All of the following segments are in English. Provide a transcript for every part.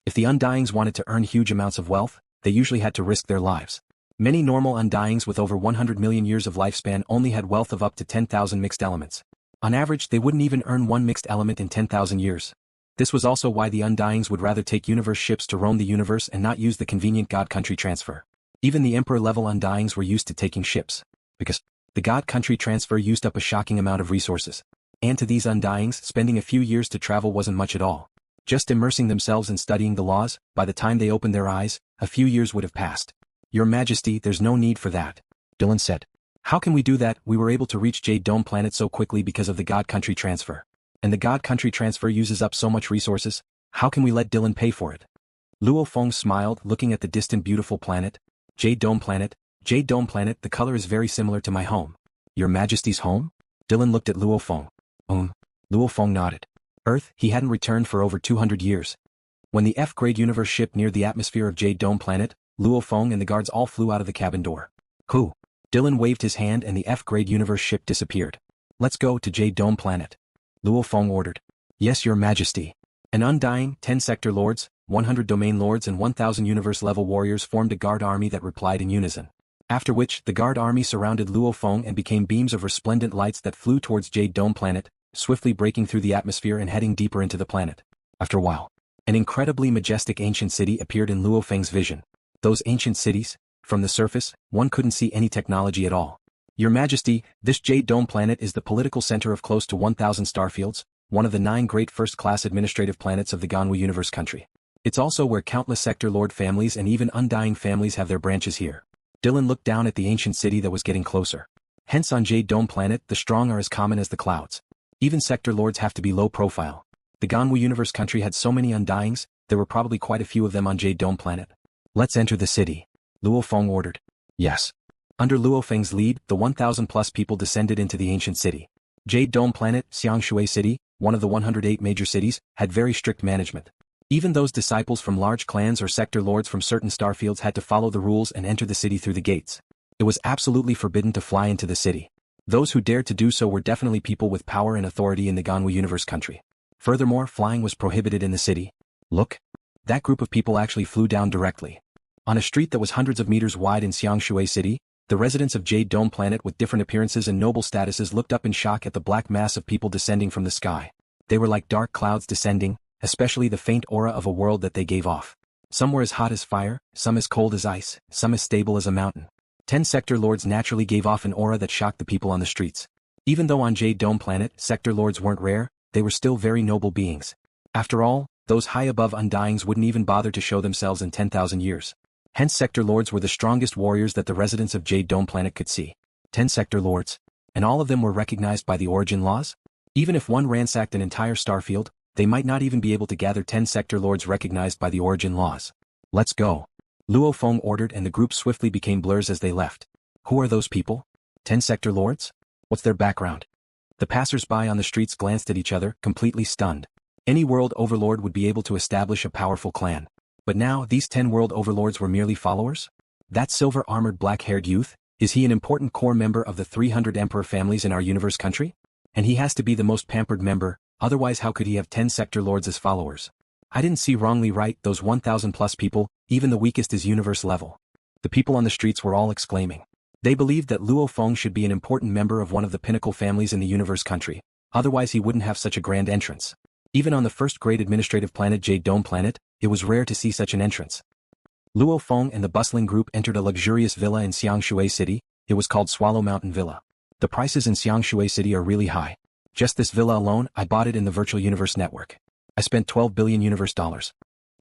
If the Undyings wanted to earn huge amounts of wealth, they usually had to risk their lives. Many normal Undyings with over 100 million years of lifespan only had wealth of up to 10,000 mixed elements. On average, they wouldn't even earn one mixed element in 10,000 years. This was also why the Undyings would rather take universe ships to roam the universe and not use the convenient God country transfer. Even the Emperor-level Undyings were used to taking ships, because the God country transfer used up a shocking amount of resources. And to these Undyings, spending a few years to travel wasn't much at all. Just immersing themselves in studying the laws, by the time they opened their eyes, a few years would have passed. Your Majesty, there's no need for that, Dylan said. How can we do that? We were able to reach Jade Dome planet so quickly because of the God country transfer. And the God country transfer uses up so much resources, how can we let Dylan pay for it? Luo Feng smiled, looking at the distant beautiful planet. Jade Dome planet, the color is very similar to my home. Your Majesty's home? Dylan looked at Luo Feng. Luo Feng nodded. Earth, he hadn't returned for over 200 years. When the F-grade universe ship neared the atmosphere of Jade Dome planet, Luo Feng and the guards all flew out of the cabin door. Who? Dylan waved his hand and the F-grade universe ship disappeared. Let's go to Jade Dome planet. Luo Feng ordered. Yes, Your Majesty. An Undying, 10 sector lords, 100 domain lords and 1,000 universe-level warriors formed a guard army that replied in unison. After which, the guard army surrounded Luo Feng and became beams of resplendent lights that flew towards Jade Dome planet, swiftly breaking through the atmosphere and heading deeper into the planet. After a while, an incredibly majestic ancient city appeared in Luo Feng's vision. Those ancient cities, from the surface, one couldn't see any technology at all. Your Majesty, this Jade Dome planet is the political center of close to 1,000 starfields, one of the 9 great first-class administrative planets of the Ganwu universe country. It's also where countless sector lord families and even Undying families have their branches here. Dylan looked down at the ancient city that was getting closer. Hence on Jade Dome planet, the strong are as common as the clouds. Even sector lords have to be low profile. The Ganwu universe country had so many Undyings, there were probably quite a few of them on Jade Dome planet. Let's enter the city. Luo Feng ordered. Yes. Under Luo Feng's lead, the 1,000+ people descended into the ancient city. Jade Dome planet, Xiangshui City, one of the 108 major cities, had very strict management. Even those disciples from large clans or sector lords from certain starfields had to follow the rules and enter the city through the gates. It was absolutely forbidden to fly into the city. Those who dared to do so were definitely people with power and authority in the Ganwu universe country. Furthermore, flying was prohibited in the city. Look. That group of people actually flew down directly. On a street that was hundreds of meters wide in Xiangshui City, the residents of Jade Dome planet with different appearances and noble statuses looked up in shock at the black mass of people descending from the sky. They were like dark clouds descending, especially the faint aura of a world that they gave off. Some were as hot as fire, some as cold as ice, some as stable as a mountain. 10 sector lords naturally gave off an aura that shocked the people on the streets. Even though on Jade Dome planet, sector lords weren't rare, they were still very noble beings. After all, those high above Undyings wouldn't even bother to show themselves in 10,000 years. Hence sector lords were the strongest warriors that the residents of Jade Dome planet could see. 10 sector lords. And all of them were recognized by the origin laws? Even if one ransacked an entire starfield, they might not even be able to gather 10 sector lords recognized by the origin laws. Let's go. Luo Feng ordered and the group swiftly became blurs as they left. Who are those people? 10 sector lords? What's their background? The passers-by on the streets glanced at each other, completely stunned. Any world overlord would be able to establish a powerful clan. But now, these 10 world overlords were merely followers? That silver-armored black-haired youth, is he an important core member of the 300 emperor families in our universe country? And he has to be the most pampered member, otherwise how could he have 10 sector lords as followers? I didn't see wrongly right, those 1,000+ people, even the weakest is universe level. The people on the streets were all exclaiming. They believed that Luo Feng should be an important member of one of the pinnacle families in the universe country, otherwise he wouldn't have such a grand entrance. Even on the first-grade administrative planet Jade Dome planet, it was rare to see such an entrance. Luo Feng and the bustling group entered a luxurious villa in Xiangshui City. It was called Swallow Mountain Villa. The prices in Xiangshui City are really high. Just this villa alone, I bought it in the virtual universe network. I spent 12 billion universe dollars.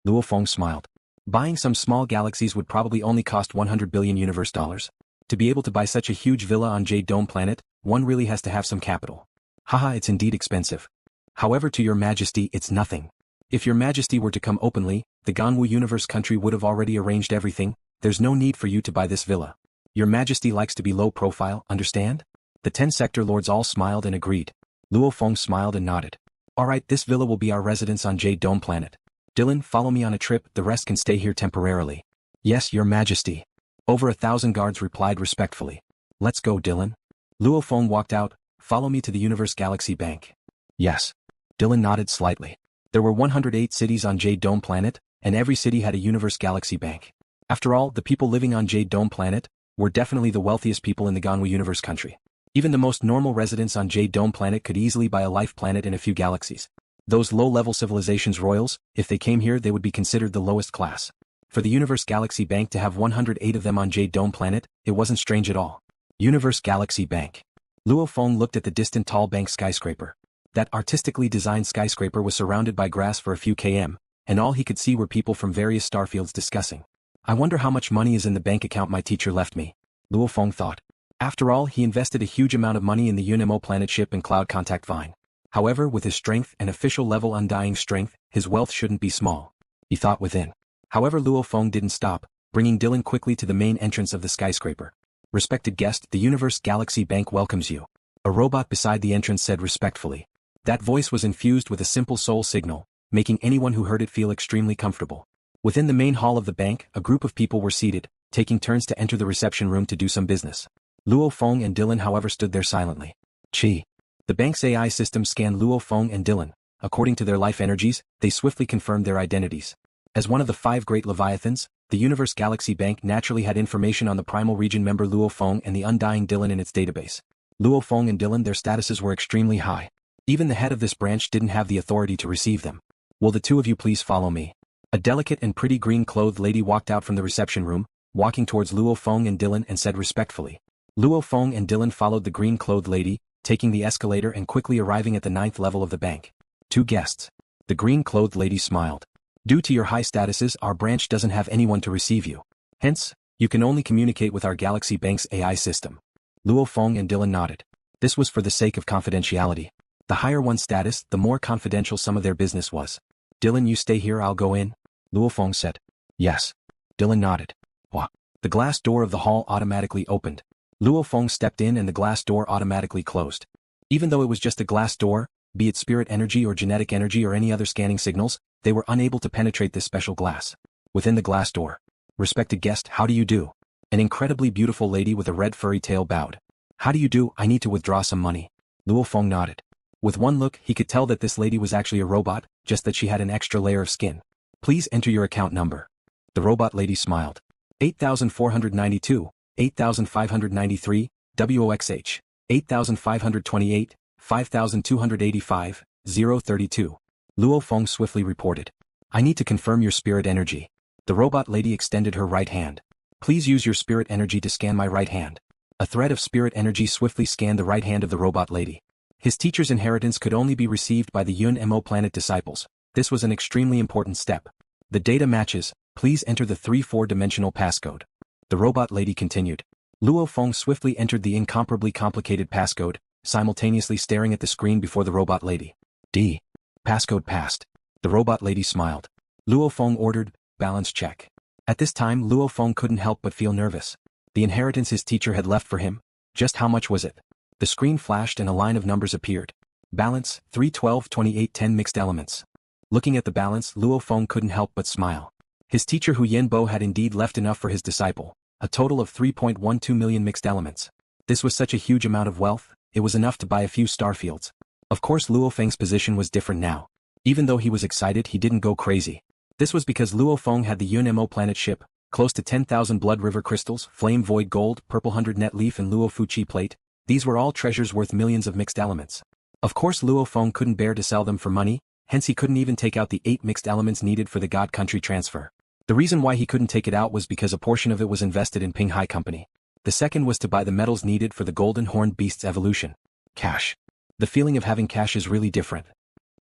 Luo Feng smiled. Buying some small galaxies would probably only cost 100 billion universe dollars. To be able to buy such a huge villa on Jade Dome planet, one really has to have some capital. Haha, it's indeed expensive. However, to Your Majesty, it's nothing. If Your Majesty were to come openly, the Ganwu universe country would have already arranged everything. There's no need for you to buy this villa. Your Majesty likes to be low profile, understand? The 10 sector lords all smiled and agreed. Luo Feng smiled and nodded. Alright, this villa will be our residence on Jade Dome planet. Dylan, follow me on a trip, the rest can stay here temporarily. Yes, Your Majesty. Over 1,000 guards replied respectfully. Let's go, Dylan. Luo Feng walked out. Follow me to the Universe Galaxy Bank. Yes. Dylan nodded slightly. There were 108 cities on Jade Dome planet, and every city had a universe galaxy bank. After all, the people living on Jade Dome planet were definitely the wealthiest people in the Ganwu universe country. Even the most normal residents on Jade Dome planet could easily buy a life planet in a few galaxies. Those low-level civilizations royals, if they came here they would be considered the lowest class. For the Universe Galaxy Bank to have 108 of them on Jade Dome planet, it wasn't strange at all. Universe Galaxy Bank. LuoFeng looked at the distant tall bank skyscraper. That artistically designed skyscraper was surrounded by grass for a few km, and all he could see were people from various starfields discussing. I wonder how much money is in the bank account my teacher left me, LuoFeng thought. After all, he invested a huge amount of money in the UNMO planet ship and cloud contact vine. However, with his strength and official level undying strength, his wealth shouldn't be small, he thought within. However, LuoFeng didn't stop, bringing Dylan quickly to the main entrance of the skyscraper. Respected guest, the Universe Galaxy Bank welcomes you. A robot beside the entrance said respectfully. That voice was infused with a simple soul signal, making anyone who heard it feel extremely comfortable. Within the main hall of the bank, a group of people were seated, taking turns to enter the reception room to do some business. LuoFeng and Dylan however stood there silently. Chi. The bank's AI system scanned LuoFeng and Dylan. According to their life energies, they swiftly confirmed their identities. As one of the 5 great Leviathans, the Universe Galaxy Bank naturally had information on the Primal Region member LuoFeng and the undying Dylan in its database. LuoFeng and Dylan, their statuses were extremely high. Even the head of this branch didn't have the authority to receive them. Will the two of you please follow me? A delicate and pretty green-clothed lady walked out from the reception room, walking towards LuoFeng and Dylan and said respectfully. LuoFeng and Dylan followed the green-clothed lady, taking the escalator and quickly arriving at the 9th level of the bank. 2 guests. The green-clothed lady smiled. Due to your high statuses, our branch doesn't have anyone to receive you. Hence, you can only communicate with our Galaxy Bank's AI system. LuoFeng and Dylan nodded. This was for the sake of confidentiality. The higher one's status, the more confidential some of their business was. Dylan, you stay here, I'll go in, LuoFeng said. Yes. Dylan nodded. What? The glass door of the hall automatically opened. LuoFeng stepped in and the glass door automatically closed. Even though it was just a glass door, be it spirit energy or genetic energy or any other scanning signals, they were unable to penetrate this special glass. Within the glass door. Respected guest, how do you do? An incredibly beautiful lady with a red furry tail bowed. How do you do? I need to withdraw some money. LuoFeng nodded. With one look, he could tell that this lady was actually a robot, just that she had an extra layer of skin. Please enter your account number. The robot lady smiled. 8492, 8593, WOXH, 8528, 5285, 032. LuoFeng swiftly reported. I need to confirm your spirit energy. The robot lady extended her right hand. Please use your spirit energy to scan my right hand. A thread of spirit energy swiftly scanned the right hand of the robot lady. His teacher's inheritance could only be received by the Yun Mo planet disciples. This was an extremely important step. The data matches, please enter the 3-4-dimensional passcode. The robot lady continued. LuoFeng swiftly entered the incomparably complicated passcode, simultaneously staring at the screen before the robot lady. D. Passcode passed. The robot lady smiled. LuoFeng ordered, balance check. At this time LuoFeng couldn't help but feel nervous. The inheritance his teacher had left for him, just how much was it? The screen flashed and a line of numbers appeared. Balance, 312 28 10 mixed elements. Looking at the balance, LuoFeng couldn't help but smile. His teacher Hu Yenbo had indeed left enough for his disciple, a total of 3.12 million mixed elements. This was such a huge amount of wealth, it was enough to buy a few starfields. Of course LuoFeng's position was different now. Even though he was excited, he didn't go crazy. This was because LuoFeng had the Yun Mo planet ship, close to 10,000 blood river crystals, flame void gold, purple 100 net leaf and Luo Fuchi plate. These were all treasures worth millions of mixed elements. Of course LuoFeng couldn't bear to sell them for money, hence he couldn't even take out the 8 mixed elements needed for the God country transfer. The reason why he couldn't take it out was because a portion of it was invested in Ping Hai Company. The second was to buy the metals needed for the golden horned beast's evolution. Cash. The feeling of having cash is really different.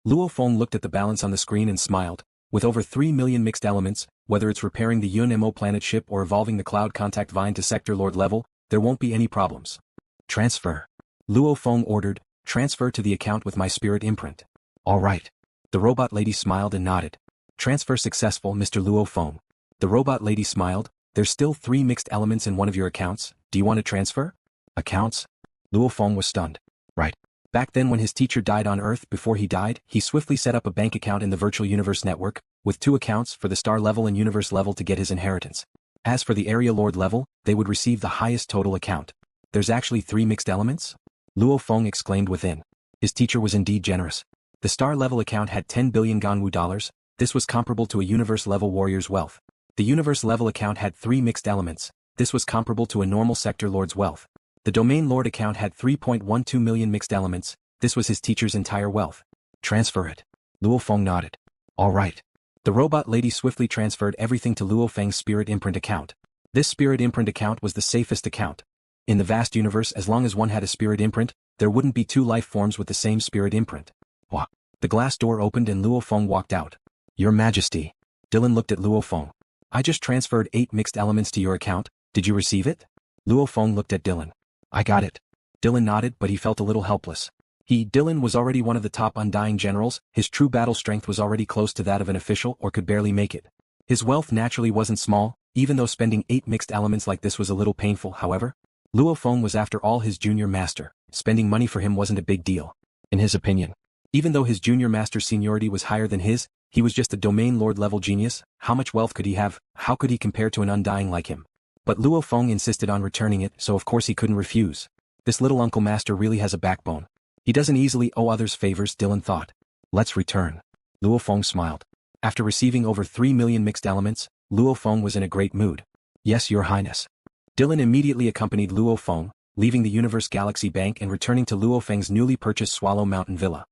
LuoFeng looked at the balance on the screen and smiled. With over 3 million mixed elements, whether it's repairing the Yun Mo planet ship or evolving the cloud contact vine to sector lord level, there won't be any problems. Transfer. LuoFeng ordered, transfer to the account with my spirit imprint. All right. The robot lady smiled and nodded. Transfer successful, Mr. LuoFeng. The robot lady smiled. There's still 3 mixed elements in one of your accounts, do you want to transfer? Accounts? LuoFeng was stunned. Right. Back then when his teacher died on Earth, before he died, he swiftly set up a bank account in the virtual universe network, with 2 accounts for the star level and universe level to get his inheritance. As for the area lord level, they would receive the highest total account. There's actually 3 mixed elements? LuoFeng exclaimed within. His teacher was indeed generous. The star level account had 10 billion Ganwu dollars, This was comparable to a universe-level warrior's wealth. The universe-level account had 3 mixed elements. This was comparable to a normal sector lord's wealth. The domain lord account had 3.12 million mixed elements. This was his teacher's entire wealth. Transfer it. LuoFeng nodded. All right. The robot lady swiftly transferred everything to LuoFeng's spirit imprint account. This spirit imprint account was the safest account. In the vast universe, as long as one had a spirit imprint, there wouldn't be 2 life forms with the same spirit imprint. What? The glass door opened and LuoFeng walked out. Your Majesty. Dylan looked at LuoFeng. I just transferred 8 mixed elements to your account. Did you receive it? LuoFeng looked at Dylan. I got it. Dylan nodded, but he felt a little helpless. Dylan was already one of the top Undying generals. His true battle strength was already close to that of an official or could barely make it. His wealth naturally wasn't small, even though spending 8 mixed elements like this was a little painful. However, LuoFeng was after all his junior master. Spending money for him wasn't a big deal. In his opinion. Even though his junior master's seniority was higher than his, he was just a domain lord level genius. How much wealth could he have? How could he compare to an Undying like him? But LuoFeng insisted on returning it, so of course he couldn't refuse. This little uncle master really has a backbone. He doesn't easily owe others favors, Dylan thought. Let's return. LuoFeng smiled. After receiving over 3 million mixed elements, LuoFeng was in a great mood. Yes, Your Highness. Dylan immediately accompanied LuoFeng, leaving the Universe Galaxy Bank and returning to LuoFeng's newly purchased Swallow Mountain Villa.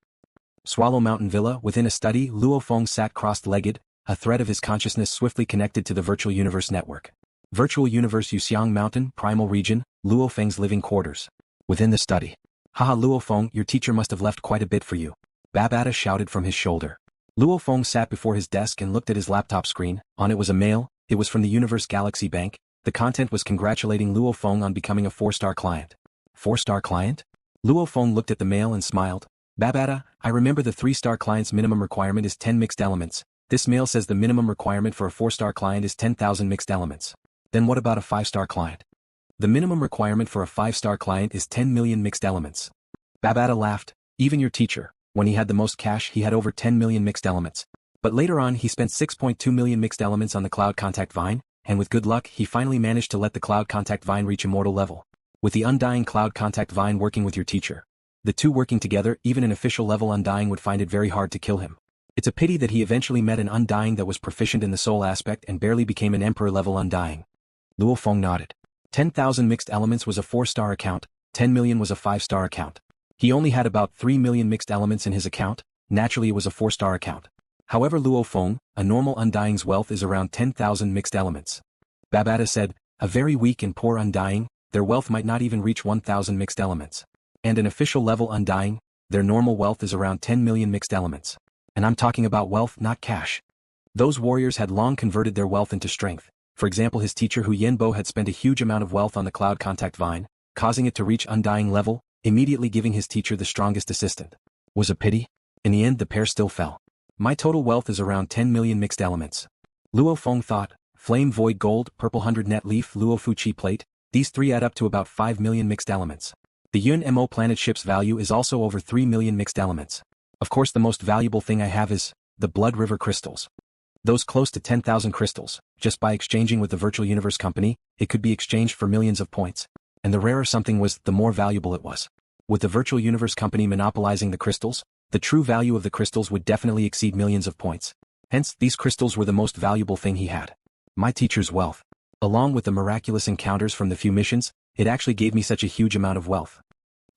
Swallow Mountain Villa, within a study, LuoFeng sat crossed-legged, a thread of his consciousness swiftly connected to the Virtual Universe network. Virtual Universe Yuxiang Mountain, Primal Region, LuoFeng's living quarters. Within the study. Haha LuoFeng, your teacher must have left quite a bit for you. Babata shouted from his shoulder. LuoFeng sat before his desk and looked at his laptop screen. On it was a mail. It was from the Universe Galaxy Bank. The content was congratulating LuoFeng on becoming a 4-star client. 4-star client? LuoFeng looked at the mail and smiled. Babata, I remember the 3-star client's minimum requirement is 10 mixed elements. This mail says the minimum requirement for a 4-star client is 10,000 mixed elements. Then what about a 5-star client? The minimum requirement for a 5-star client is 10 million mixed elements. Babata laughed. Even your teacher, when he had the most cash, he had over 10 million mixed elements. But later on he spent 6.2 million mixed elements on the Cloud Contact Vine, and with good luck he finally managed to let the Cloud Contact Vine reach immortal level. With the Undying Cloud Contact Vine working with your teacher, the two working together, even an official level Undying would find it very hard to kill him. It's a pity that he eventually met an Undying that was proficient in the soul aspect and barely became an Emperor level Undying. LuoFeng nodded. 10,000 mixed elements was a 4-star account, 10 million was a 5-star account. He only had about 3 million mixed elements in his account, naturally it was a 4-star account. However LuoFeng, a normal Undying's wealth is around 10,000 mixed elements. Babata said, a very weak and poor Undying, their wealth might not even reach 1,000 mixed elements. And an official level Undying, their normal wealth is around 10 million mixed elements. And I'm talking about wealth, not cash. Those warriors had long converted their wealth into strength. For example, his teacher Hu Yenbo had spent a huge amount of wealth on the Cloud Contact Vine, causing it to reach Undying level, immediately giving his teacher the strongest assistant. Was a pity? In the end the pair still fell. My total wealth is around 10 million mixed elements. LuoFeng thought, Flame Void Gold, Purple 100 Net Leaf, Luofuqi Plate, these three add up to about 5 million mixed elements. The Yun Mo planet ship's value is also over 3 million mixed elements. Of course the most valuable thing I have is the Blood River crystals. Those close to 10,000 crystals, just by exchanging with the Virtual Universe Company, it could be exchanged for millions of points. And the rarer something was, the more valuable it was. With the Virtual Universe Company monopolizing the crystals, the true value of the crystals would definitely exceed millions of points. Hence, these crystals were the most valuable thing he had. My teacher's wealth. Along with the miraculous encounters from the few missions, it actually gave me such a huge amount of wealth.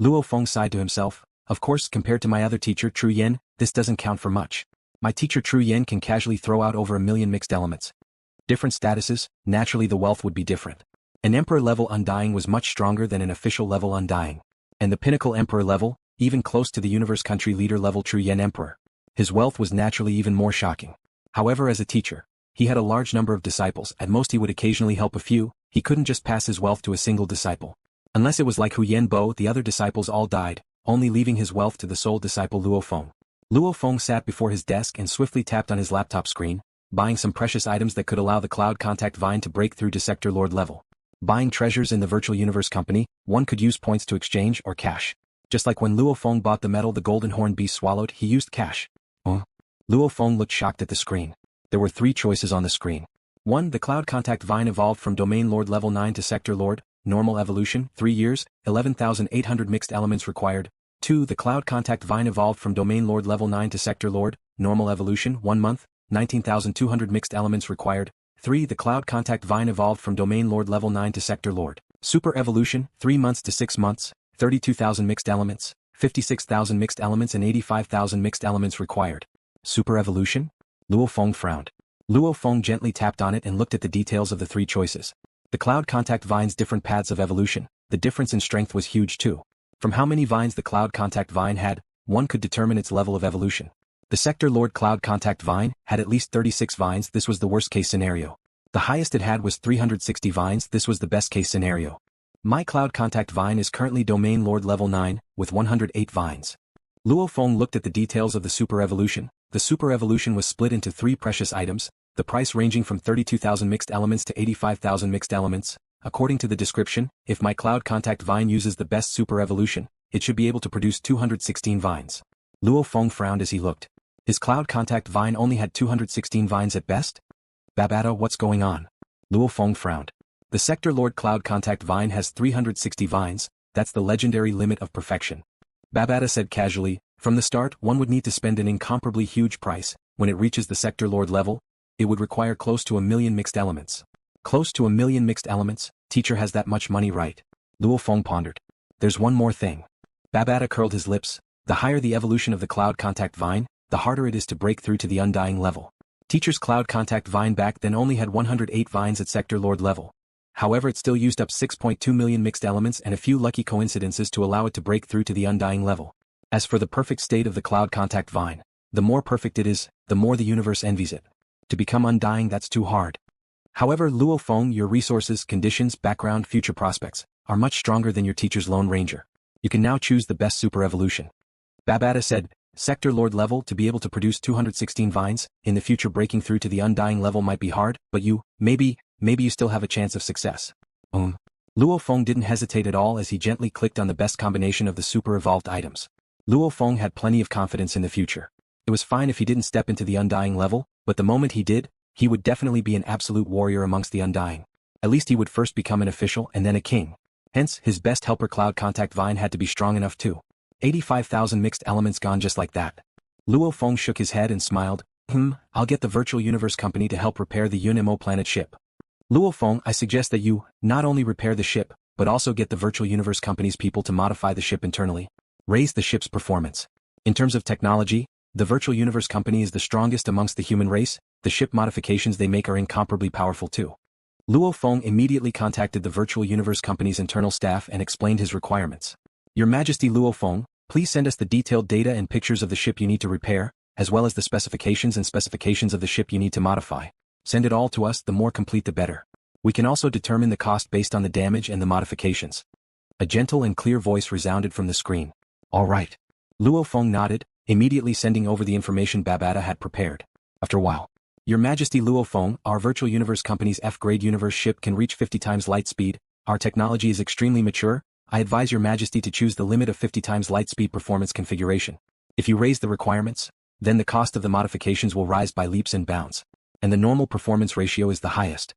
LuoFeng sighed to himself. Of course, compared to my other teacher Tru Yen, this doesn't count for much. My teacher Tru Yen can casually throw out over 1 million mixed elements. Different statuses, naturally the wealth would be different. An Emperor level Undying was much stronger than an official level Undying. And the pinnacle Emperor level, even close to the Universe Country Leader level Tru Yen Emperor. His wealth was naturally even more shocking. However, as a teacher, he had a large number of disciples. At most he would occasionally help a few. He couldn't just pass his wealth to a single disciple. Unless it was like Hu Yenbo, the other disciples all died, only leaving his wealth to the sole disciple LuoFeng. LuoFeng sat before his desk and swiftly tapped on his laptop screen, buying some precious items that could allow the Cloud Contact Vine to break through to Sector Lord level. Buying treasures in the Virtual Universe Company, one could use points to exchange or cash. Just like when LuoFeng bought the metal the Golden Horn Beast swallowed, he used cash. LuoFeng looked shocked at the screen. There were 3 choices on the screen. 1. The Cloud Contact Vine evolved from Domain Lord level 9 to Sector Lord, normal evolution, 3 years, 11,800 mixed elements required. 2. The Cloud Contact Vine evolved from Domain Lord level 9 to Sector Lord, normal evolution, 1 month, 19,200 mixed elements required. 3. The Cloud Contact Vine evolved from Domain Lord level 9 to Sector Lord. Super Evolution, 3 months to 6 months, 32,000 mixed elements, 56,000 mixed elements and 85,000 mixed elements required. Super Evolution? LuoFeng frowned. LuoFeng gently tapped on it and looked at the details of the 3 choices. The Cloud Contact Vine's different paths of evolution, the difference in strength was huge too. From how many vines the Cloud Contact Vine had, one could determine its level of evolution. The Sector Lord Cloud Contact Vine had at least 36 vines. This was the worst case scenario. The highest it had was 360 vines. This was the best case scenario. My Cloud Contact Vine is currently Domain Lord level 9, with 108 vines. LuoFeng looked at the details of the Super Evolution. The Super Evolution was split into 3 precious items, the price ranging from 32,000 mixed elements to 85,000 mixed elements. According to the description, if my Cloud Contact Vine uses the best Super Evolution, it should be able to produce 216 vines. LuoFeng frowned as he looked. His Cloud Contact Vine only had 216 vines at best? Babata, what's going on? LuoFeng frowned. The Sector Lord Cloud Contact Vine has 360 vines, that's the legendary limit of perfection. Babata said casually, from the start one would need to spend an incomparably huge price. When it reaches the Sector Lord level, it would require close to 1 million mixed elements. Close to 1 million mixed elements? Teacher has that much money, right? LuoFeng pondered. There's one more thing. Babata curled his lips. The higher the evolution of the Cloud Contact Vine, the harder it is to break through to the Undying level. Teacher's Cloud Contact Vine back then only had 108 vines at Sector Lord level. However, it still used up 6.2 million mixed elements and a few lucky coincidences to allow it to break through to the Undying level. As for the perfect state of the Cloud Contact Vine, the more perfect it is, the more the universe envies it. To become undying, that's too hard. However, LuoFeng, your resources, conditions, background, future prospects, are much stronger than your teacher's Lone Ranger. You can now choose the best Super Evolution. Babata said, Sector Lord level to be able to produce 216 vines, in the future breaking through to the Undying level might be hard, but maybe you still have a chance of success. LuoFeng didn't hesitate at all as he gently clicked on the best combination of the super evolved items. LuoFeng had plenty of confidence in the future. It was fine if he didn't step into the Undying level, but the moment he did, he would definitely be an absolute warrior amongst the Undying. At least he would first become an official and then a king. Hence, his best helper Cloud Contact Vine had to be strong enough too. 85,000 mixed elements gone just like that. LuoFeng shook his head and smiled. I'll get the Virtual Universe Company to help repair the UNMO planet ship. LuoFeng, I suggest that you, not only repair the ship, but also get the Virtual Universe Company's people to modify the ship internally. Raise the ship's performance. In terms of technology, the Virtual Universe Company is the strongest amongst the human race. The ship modifications they make are incomparably powerful too. LuoFeng immediately contacted the Virtual Universe Company's internal staff and explained his requirements. Your Majesty LuoFeng, please send us the detailed data and pictures of the ship you need to repair, as well as the specifications of the ship you need to modify. Send it all to us, the more complete the better. We can also determine the cost based on the damage and the modifications. A gentle and clear voice resounded from the screen. All right. LuoFeng nodded, immediately sending over the information Babata had prepared. After a while. Your Majesty LuoFeng, our Virtual Universe Company's F-grade universe ship can reach 50 times light speed. Our technology is extremely mature. I advise Your Majesty to choose the limit of 50 times light speed performance configuration. If you raise the requirements, then the cost of the modifications will rise by leaps and bounds. And the normal performance ratio is the highest.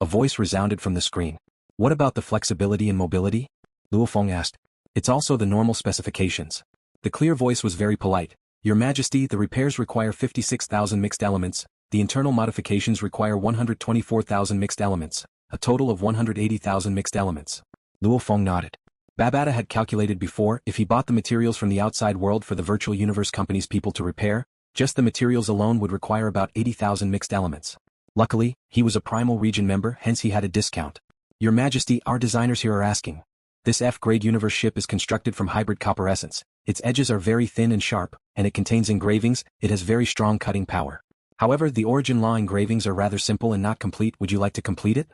A voice resounded from the screen. What about the flexibility and mobility? LuoFeng asked. It's also the normal specifications. The clear voice was very polite. Your Majesty, the repairs require 56,000 mixed elements. The internal modifications require 124,000 mixed elements, a total of 180,000 mixed elements. LuoFeng nodded. Babata had calculated before, if he bought the materials from the outside world for the Virtual Universe Company's people to repair, just the materials alone would require about 80,000 mixed elements. Luckily, he was a Primal Region member, hence he had a discount. Your Majesty, our designers here are asking. This F-grade universe ship is constructed from hybrid copper essence. Its edges are very thin and sharp, and it contains engravings. It has very strong cutting power. However, the origin law engravings are rather simple and not complete. Would you like to complete it?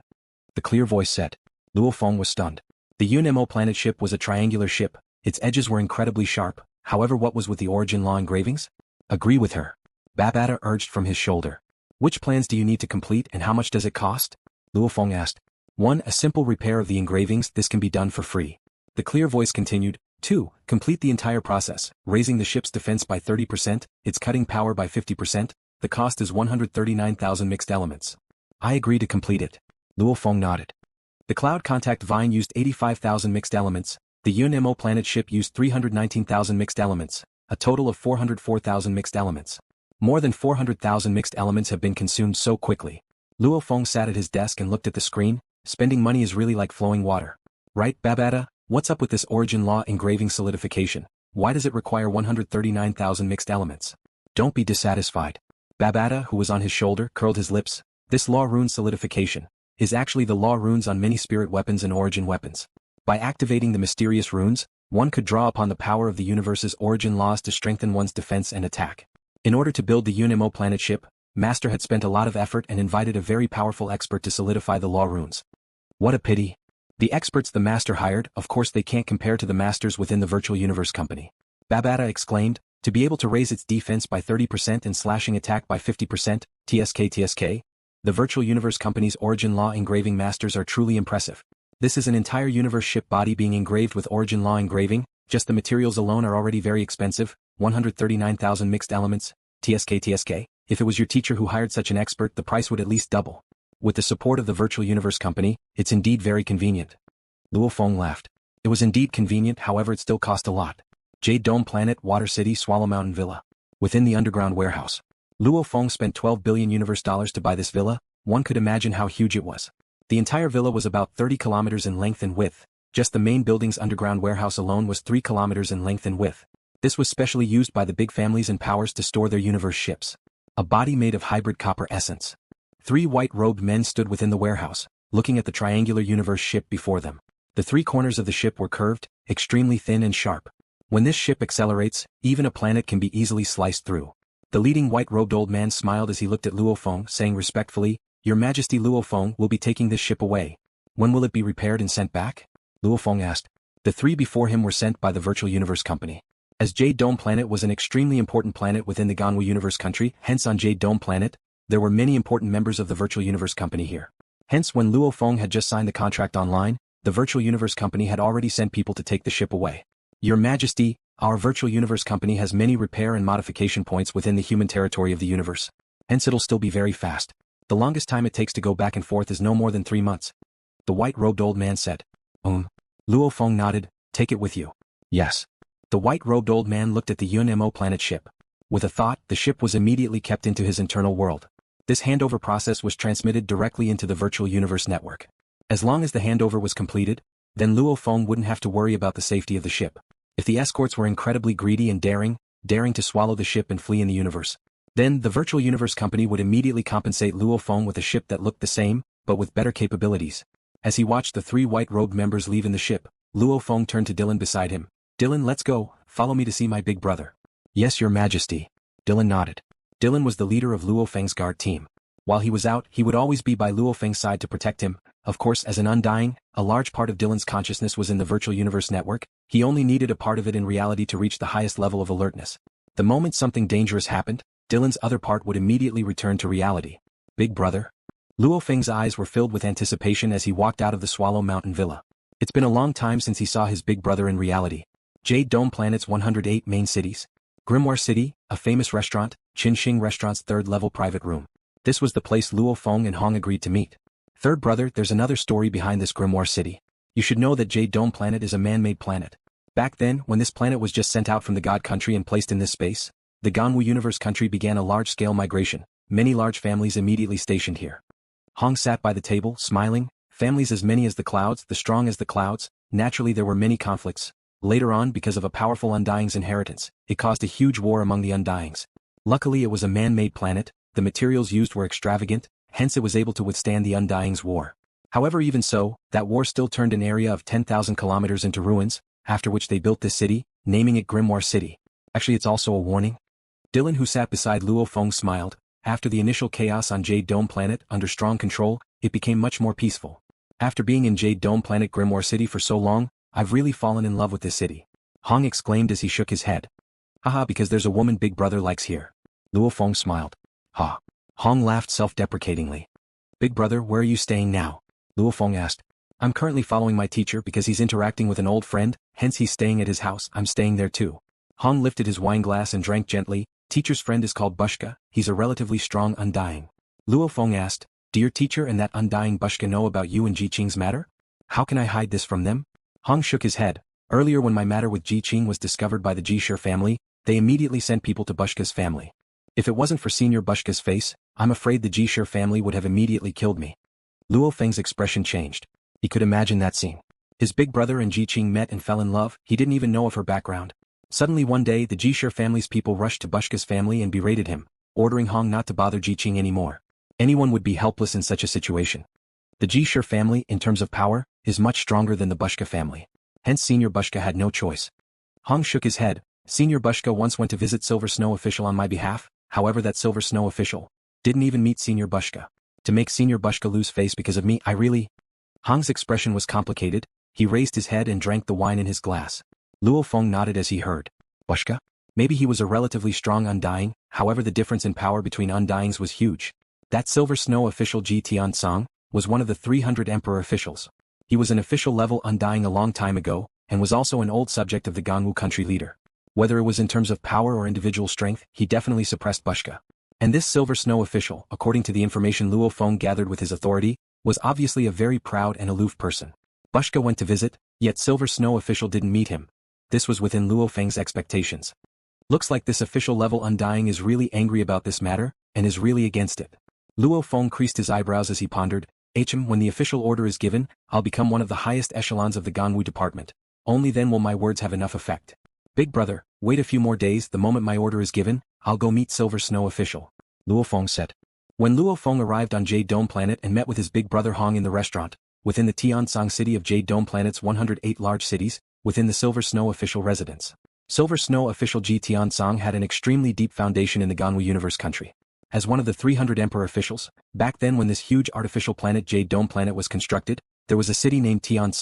The clear voice said. LuoFeng was stunned. The UNMO planet ship was a triangular ship. Its edges were incredibly sharp. However, what was with the origin law engravings? Agree with her. Babata urged from his shoulder. Which plans do you need to complete and how much does it cost? LuoFeng asked. 1. A simple repair of the engravings. This can be done for free. The clear voice continued. 2. Complete the entire process, raising the ship's defense by 30%, its cutting power by 50%. The cost is 139,000 mixed elements. I agree to complete it. LuoFeng nodded. The Cloud Contact Vine used 85,000 mixed elements. The UNMO planet ship used 319,000 mixed elements, a total of 404,000 mixed elements. More than 400,000 mixed elements have been consumed so quickly. Luo Feng sat at his desk and looked at the screen. Spending money is really like flowing water. Right, Babada? What's up with this origin law engraving solidification? Why does it require 139,000 mixed elements? Don't be dissatisfied. Babada, who was on his shoulder, curled his lips. This law rune solidification is actually the law runes on many spirit weapons and origin weapons. By activating the mysterious runes, one could draw upon the power of the universe's origin laws to strengthen one's defense and attack. In order to build the UNMO planet ship, Master had spent a lot of effort and invited a very powerful expert to solidify the law runes. What a pity. The experts the Master hired, of course they can't compare to the masters within the Virtual Universe Company. Babada exclaimed, to be able to raise its defense by 30% and slashing attack by 50%, TSK. The Virtual Universe Company's origin law engraving masters are truly impressive. This is an entire universe ship body being engraved with origin law engraving, just the materials alone are already very expensive, 139,000 mixed elements, TSK. If it was your teacher who hired such an expert, the price would at least double. With the support of the Virtual Universe Company, it's indeed very convenient. Luo Feng laughed. It was indeed convenient, however it still cost a lot. Jade Dome Planet, Water City, Swallow Mountain Villa. Within the underground warehouse. Luo Feng spent 12 billion universe dollars to buy this villa. One could imagine how huge it was. The entire villa was about 30 kilometers in length and width. Just the main building's underground warehouse alone was 3 kilometers in length and width. This was specially used by the big families and powers to store their universe ships. A body made of hybrid copper essence. 3 white-robed men stood within the warehouse, looking at the triangular universe ship before them. The 3 corners of the ship were curved, extremely thin and sharp. When this ship accelerates, even a planet can be easily sliced through. The leading white-robed old man smiled as he looked at Luo Feng, saying respectfully, Your Majesty, Luo Feng will be taking this ship away. When will it be repaired and sent back? Luo Feng asked. The 3 before him were sent by the Virtual Universe Company. As Jade Dome Planet was an extremely important planet within the Ganwu Universe country, hence on Jade Dome Planet, there were many important members of the Virtual Universe Company here. Hence when Luo Feng had just signed the contract online, the Virtual Universe Company had already sent people to take the ship away. Your Majesty, our Virtual Universe Company has many repair and modification points within the human territory of the universe. Hence it'll still be very fast. The longest time it takes to go back and forth is no more than 3 months. The white-robed old man said. Luo Feng nodded, take it with you. Yes. The white-robed old man looked at the UNMO planet ship. With a thought, the ship was immediately kept into his internal world. This handover process was transmitted directly into the Virtual Universe network. As long as the handover was completed, then Luo Feng wouldn't have to worry about the safety of the ship. If the escorts were incredibly greedy and daring to swallow the ship and flee in the universe, then the Virtual Universe Company would immediately compensate Luo Feng with a ship that looked the same, but with better capabilities. As he watched the 3 white-robed members leave in the ship, Luo Feng turned to Dylan beside him. Dylan, let's go, follow me to see my big brother. Yes, Your Majesty. Dylan nodded. Dylan was the leader of Luo Feng's guard team. While he was out, he would always be by Luo Feng's side to protect him. Of course, as an undying, a large part of Dylan's consciousness was in the Virtual Universe network. He only needed a part of it in reality to reach the highest level of alertness. The moment something dangerous happened, Dylan's other part would immediately return to reality. Big brother? Luo Feng's eyes were filled with anticipation as he walked out of the Swallow Mountain Villa. It's been a long time since he saw his big brother in reality. Jade Dome Planet's 108 main cities. Grimoire City, a famous restaurant, Qin Restaurant's 3rd-level private room. This was the place Luo Feng and Hong agreed to meet. Third brother, there's another story behind this Grimoire City. You should know that Jade Dome Planet is a man-made planet. Back then, when this planet was just sent out from the God Country and placed in this space, the Ganwu Universe Country began a large-scale migration. Many large families immediately stationed here. Hong sat by the table, smiling. Families as many as the clouds, the strong as the clouds. Naturally there were many conflicts. Later on, because of a powerful Undying's inheritance, it caused a huge war among the Undyings. Luckily it was a man-made planet, the materials used were extravagant, hence it was able to withstand the Undying's war. However, even so, that war still turned an area of 10,000 kilometers into ruins, after which they built this city, naming it Grimoire City. Actually, it's also a warning. Dylan, who sat beside Luo Feng, smiled. After the initial chaos on Jade Dome Planet, under strong control, it became much more peaceful. After being in Jade Dome Planet Grimoire City for so long, I've really fallen in love with this city. Hong exclaimed as he shook his head. Haha, because there's a woman Big Brother likes here. Luo Feng smiled. Ha. Hong laughed self-deprecatingly. Big Brother, where are you staying now? Luo Feng asked. I'm currently following my teacher because he's interacting with an old friend, hence he's staying at his house. I'm staying there too. Hong lifted his wine glass and drank gently. Teacher's friend is called Bushka, he's a relatively strong Undying. Luo Feng asked, do your teacher and that Undying Bushka know about you and Ji Qing's matter? How can I hide this from them? Hong shook his head. Earlier when my matter with Ji Qing was discovered by the Ji family, they immediately sent people to Bushka's family. If it wasn't for Senior Bushka's face, I'm afraid the Ji family would have immediately killed me. Luo Feng's expression changed. He could imagine that scene. His big brother and Ji Qing met and fell in love. He didn't even know of her background. Suddenly one day the Ji family's people rushed to Bushka's family and berated him, ordering Hong not to bother Ji Qing anymore. Anyone would be helpless in such a situation. The Ji family, in terms of power, is much stronger than the Bushka family. Hence Senior Bushka had no choice. Hong shook his head. Senior Bushka once went to visit Silver Snow official on my behalf, however that Silver Snow official didn't even meet Senior Bushka. To make Senior Bushka lose face because of me, I really... Hong's expression was complicated. He raised his head and drank the wine in his glass. Luo Feng nodded as he heard. Bushka? Maybe he was a relatively strong Undying, however the difference in power between Undyings was huge. That Silver Snow official Ji Tian was one of the 300 emperor officials. He was an official level Undying a long time ago, and was also an old subject of the Ganwu country leader. Whether it was in terms of power or individual strength, he definitely suppressed Bushka. And this Silver Snow official, according to the information Luo Feng gathered with his authority, was obviously a very proud and aloof person. Bushka went to visit, yet Silver Snow official didn't meet him. This was within Luo Feng's expectations. Looks like this official level Undying is really angry about this matter, and is really against it. Luo Feng creased his eyebrows as he pondered. When the official order is given, I'll become one of the highest echelons of the Ganwu department. Only then will my words have enough effect. Big brother, wait a few more days. The moment my order is given, I'll go meet Silver Snow official. Luo Feng said. When Luo Feng arrived on Jade Dome planet and met with his big brother Hong in the restaurant, within the Tian city of Jade Dome planet's 108 large cities, within the Silver Snow official residence. Silver Snow official Ji Tian had an extremely deep foundation in the Ganwu universe country. As one of the 300 emperor officials, back then when this huge artificial planet Jade Dome planet was constructed, there was a city named Tian,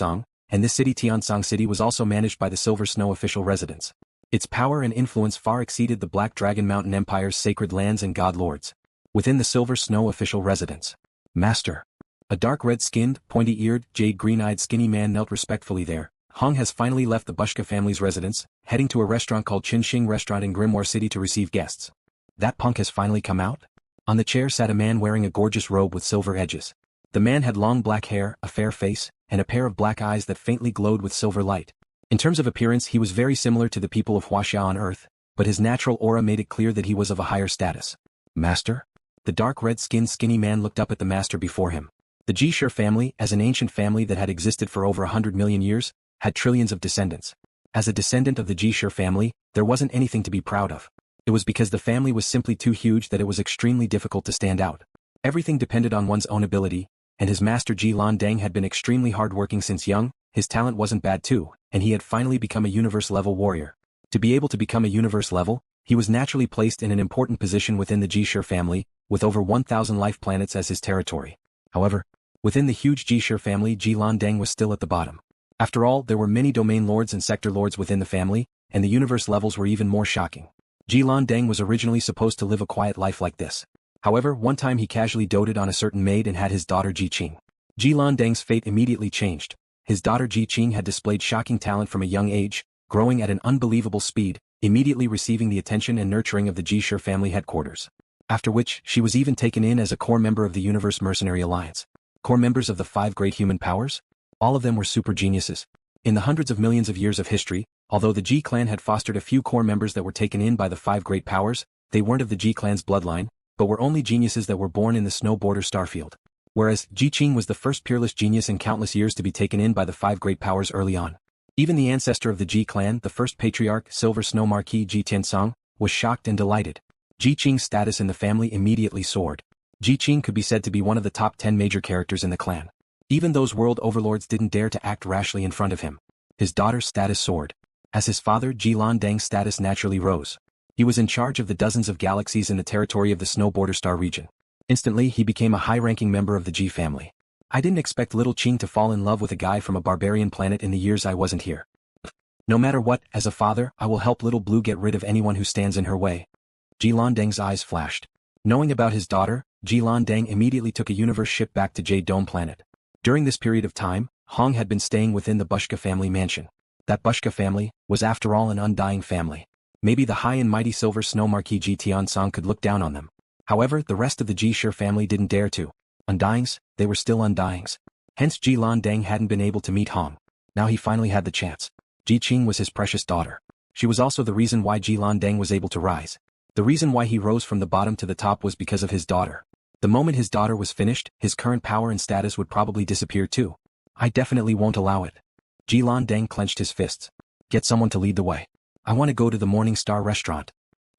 and this city Tian city was also managed by the Silver Snow official residence. Its power and influence far exceeded the Black Dragon Mountain Empire's sacred lands and god lords. Within the Silver Snow official residence. Master. A dark red-skinned, pointy-eared, jade green-eyed skinny man knelt respectfully there. Hong has finally left the Bushka family's residence, heading to a restaurant called Qinxing Restaurant in Grimoire City to receive guests. That punk has finally come out? On the chair sat a man wearing a gorgeous robe with silver edges. The man had long black hair, a fair face, and a pair of black eyes that faintly glowed with silver light. In terms of appearance he was very similar to the people of Huaxia on Earth, but his natural aura made it clear that he was of a higher status. Master? The dark red-skinned skinny man looked up at the master before him. The Ji family, as an ancient family that had existed for over 100 million years, had trillions of descendants. As a descendant of the Ji family, there wasn't anything to be proud of. It was because the family was simply too huge that it was extremely difficult to stand out. Everything depended on one's own ability, and his master Lan Deng had been extremely hardworking since young. His talent wasn't bad too, and he had finally become a universe-level warrior. To be able to become a universe level, he was naturally placed in an important position within the Ji family, with over 1,000 life planets as his territory. However, within the huge Ji family Lan Deng was still at the bottom. After all, there were many domain lords and sector lords within the family, and the universe levels were even more shocking. Lan Deng was originally supposed to live a quiet life like this. However, one time he casually doted on a certain maid and had his daughter Ji Qing. Lan Deng's fate immediately changed. His daughter Ji Qing had displayed shocking talent from a young age, growing at an unbelievable speed, immediately receiving the attention and nurturing of the Ji family headquarters. After which, she was even taken in as a core member of the Universe Mercenary Alliance. Core members of the 5 great human powers? All of them were super geniuses. In the hundreds of millions of years of history, although the Ji clan had fostered a few core members that were taken in by the 5 great powers, they weren't of the Ji clan's bloodline, but were only geniuses that were born in the snow border starfield. Whereas, Ji Qing was the first peerless genius in countless years to be taken in by the 5 great powers early on. Even the ancestor of the Ji clan, the first patriarch, Silver Snow Marquis Ji Tian, was shocked and delighted. Ji Qing's status in the family immediately soared. Ji Qing could be said to be one of the top 10 major characters in the clan. Even those world overlords didn't dare to act rashly in front of him. His daughter's status soared. As his father, Lan Deng's status naturally rose. He was in charge of the dozens of galaxies in the territory of the Snow Border Star region. Instantly, he became a high-ranking member of the Ji family. I didn't expect little Qing to fall in love with a guy from a barbarian planet in the years I wasn't here. No matter what, as a father, I will help little Blue get rid of anyone who stands in her way. Lan Deng's eyes flashed. Knowing about his daughter, Lan Deng immediately took a universe ship back to Jade Dome planet. During this period of time, Hong had been staying within the Bushka family mansion. That Bushka family was after all an undying family. Maybe the high and mighty Silver Snow Marquis Ji Tian could look down on them. However, the rest of the Ji family didn't dare to. Undyings, they were still undyings. Hence Lan Deng hadn't been able to meet Hong. Now he finally had the chance. Ji Qing was his precious daughter. She was also the reason why Lan Deng was able to rise. The reason why he rose from the bottom to the top was because of his daughter. The moment his daughter was finished, his current power and status would probably disappear too. I definitely won't allow it. Lan Deng clenched his fists. Get someone to lead the way. I want to go to the Morning Star restaurant.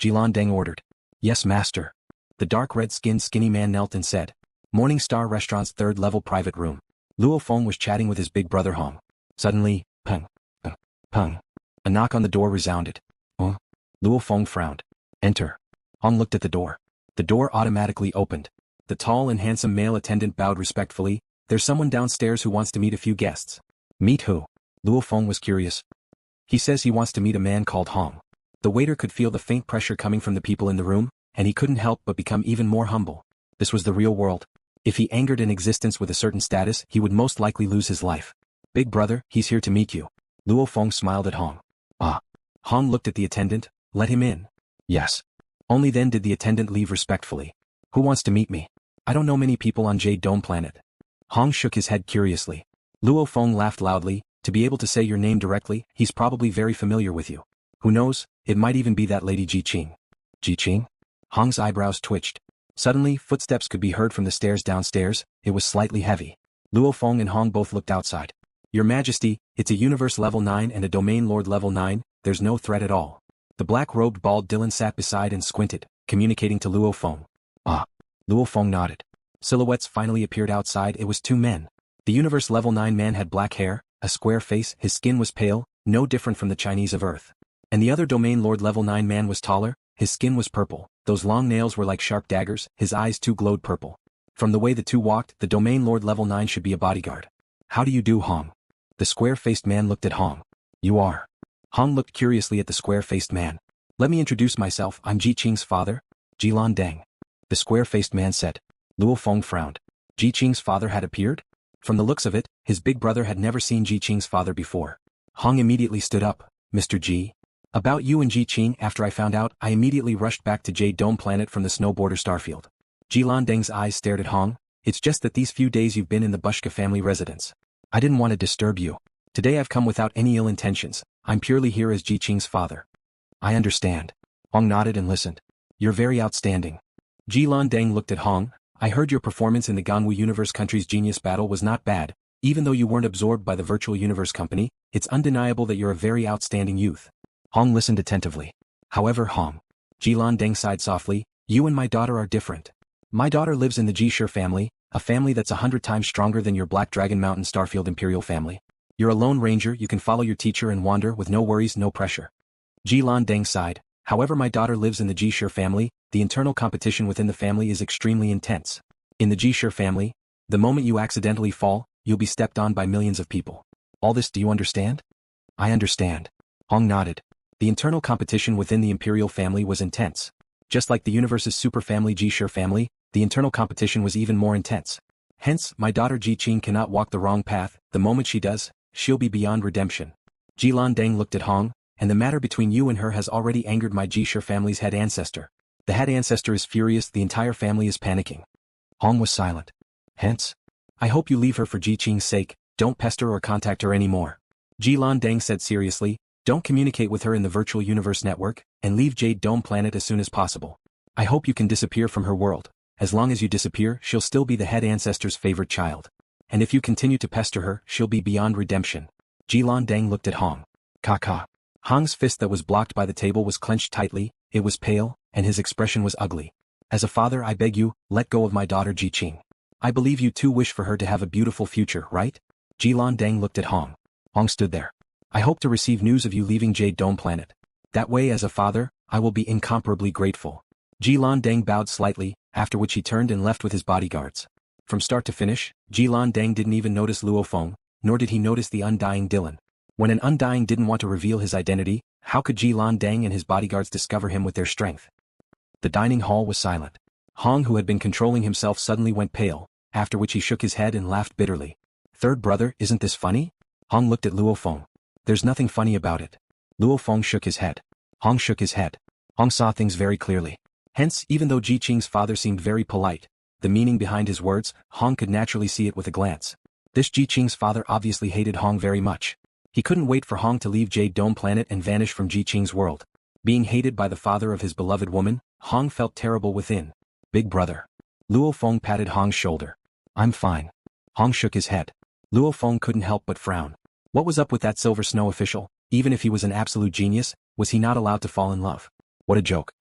Lan Deng ordered. Yes, master. The dark red-skinned skinny man knelt and said. Morning Star restaurant's third-level private room. Luo Feng was chatting with his big brother Hong. Suddenly, pung, pung. A knock on the door resounded. Luo Feng frowned. Enter. Hong looked at the door. The door automatically opened. The tall and handsome male attendant bowed respectfully. There's someone downstairs who wants to meet a few guests. Meet who? Luo Feng was curious. He says he wants to meet a man called Hong. The waiter could feel the faint pressure coming from the people in the room, and he couldn't help but become even more humble. This was the real world. If he angered an existence with a certain status, he would most likely lose his life. Big brother, he's here to meet you. Luo Feng smiled at Hong. Ah. Hong looked at the attendant. Let him in. Yes. Only then did the attendant leave respectfully. Who wants to meet me? I don't know many people on Jade Dome planet. Hong shook his head curiously. Luo Feng laughed loudly. To be able to say your name directly, he's probably very familiar with you. Who knows, it might even be that lady Ji Qing. Ji Qing? Hong's eyebrows twitched. Suddenly, footsteps could be heard from the stairs downstairs. It was slightly heavy. Luo Feng and Hong both looked outside. Your Majesty, it's a universe level 9 and a domain lord level 9, there's no threat at all. The black-robed bald Dylan sat beside and squinted, communicating to Luo Feng. Ah. Luo Feng nodded. Silhouettes finally appeared outside. It was two men. The universe level 9 man had black hair, a square face, his skin was pale, no different from the Chinese of Earth. And the other domain lord level 9 man was taller, his skin was purple, those long nails were like sharp daggers, his eyes too glowed purple. From the way the two walked, the domain lord level 9 should be a bodyguard. How do you do, Hong? The square-faced man looked at Hong. You are. Hong looked curiously at the square-faced man. Let me introduce myself, I'm Ji Qing's father, Lan Deng. The square-faced man said. Luo Feng frowned. Ji Qing's father had appeared? From the looks of it, his big brother had never seen Ji Qing's father before. Hong immediately stood up. Mr. Ji? About you and Ji Qing, after I found out, I immediately rushed back to Jade Dome planet from the snowboarder starfield. Lan Deng's eyes stared at Hong. It's just that these few days you've been in the Bushka family residence. I didn't want to disturb you. Today I've come without any ill intentions. I'm purely here as Ji Qing's father. I understand. Hong nodded and listened. You're very outstanding. Lan Deng looked at Hong. I heard your performance in the Ganwu Universe Country's Genius Battle was not bad. Even though you weren't absorbed by the Virtual Universe Company, it's undeniable that you're a very outstanding youth. Hong listened attentively. However, Hong. Lan Deng sighed softly. You and my daughter are different. My daughter lives in the Ji family, a family that's 100 times stronger than your Black Dragon Mountain Starfield Imperial family. You're a lone ranger, you can follow your teacher and wander with no worries, no pressure. Lan Deng sighed. However, my daughter lives in the Ji family, the internal competition within the family is extremely intense. In the Ji family, the moment you accidentally fall, you'll be stepped on by millions of people. All this, do you understand? I understand. Hong nodded. The internal competition within the Imperial family was intense. Just like the universe's super family Ji family, the internal competition was even more intense. Hence, my daughter Ji Qing cannot walk the wrong path. The moment she does, she'll be beyond redemption. Lan Deng looked at Hong. And the matter between you and her has already angered my Ji family's head ancestor. The head ancestor is furious, the entire family is panicking. Hong was silent. Hence, I hope you leave her for Ji Qing's sake, don't pester or contact her anymore. Lan Deng said seriously, don't communicate with her in the virtual universe network, and leave Jade Dome planet as soon as possible. I hope you can disappear from her world. As long as you disappear, she'll still be the head ancestor's favorite child. And if you continue to pester her, she'll be beyond redemption. Lan Deng looked at Hong. Kaka. Hong's fist that was blocked by the table was clenched tightly, it was pale, and his expression was ugly. As a father, I beg you, let go of my daughter Ji Qing. I believe you too wish for her to have a beautiful future, right? Lan Deng looked at Hong. Hong stood there. I hope to receive news of you leaving Jade Dome planet. That way, as a father, I will be incomparably grateful. Lan Deng bowed slightly, after which he turned and left with his bodyguards. From start to finish, Lan Deng didn't even notice Luo Feng, nor did he notice the undying Dylan. When an undying didn't want to reveal his identity, how could Lan Deng and his bodyguards discover him with their strength? The dining hall was silent. Hong, who had been controlling himself, suddenly went pale, after which he shook his head and laughed bitterly. Third brother, isn't this funny? Hong looked at Luo Feng. There's nothing funny about it. Luo Feng shook his head. Hong shook his head. Hong saw things very clearly. Hence, even though Ji Qing's father seemed very polite, the meaning behind his words, Hong could naturally see it with a glance. This Ji Qing's father obviously hated Hong very much. He couldn't wait for Hong to leave Jade Dome planet and vanish from Ji Qing's world. Being hated by the father of his beloved woman, Hong felt terrible within. Big brother. LuoFeng patted Hong's shoulder. I'm fine. Hong shook his head. LuoFeng couldn't help but frown. What was up with that Silver Snow official? Even if he was an absolute genius, was he not allowed to fall in love? What a joke.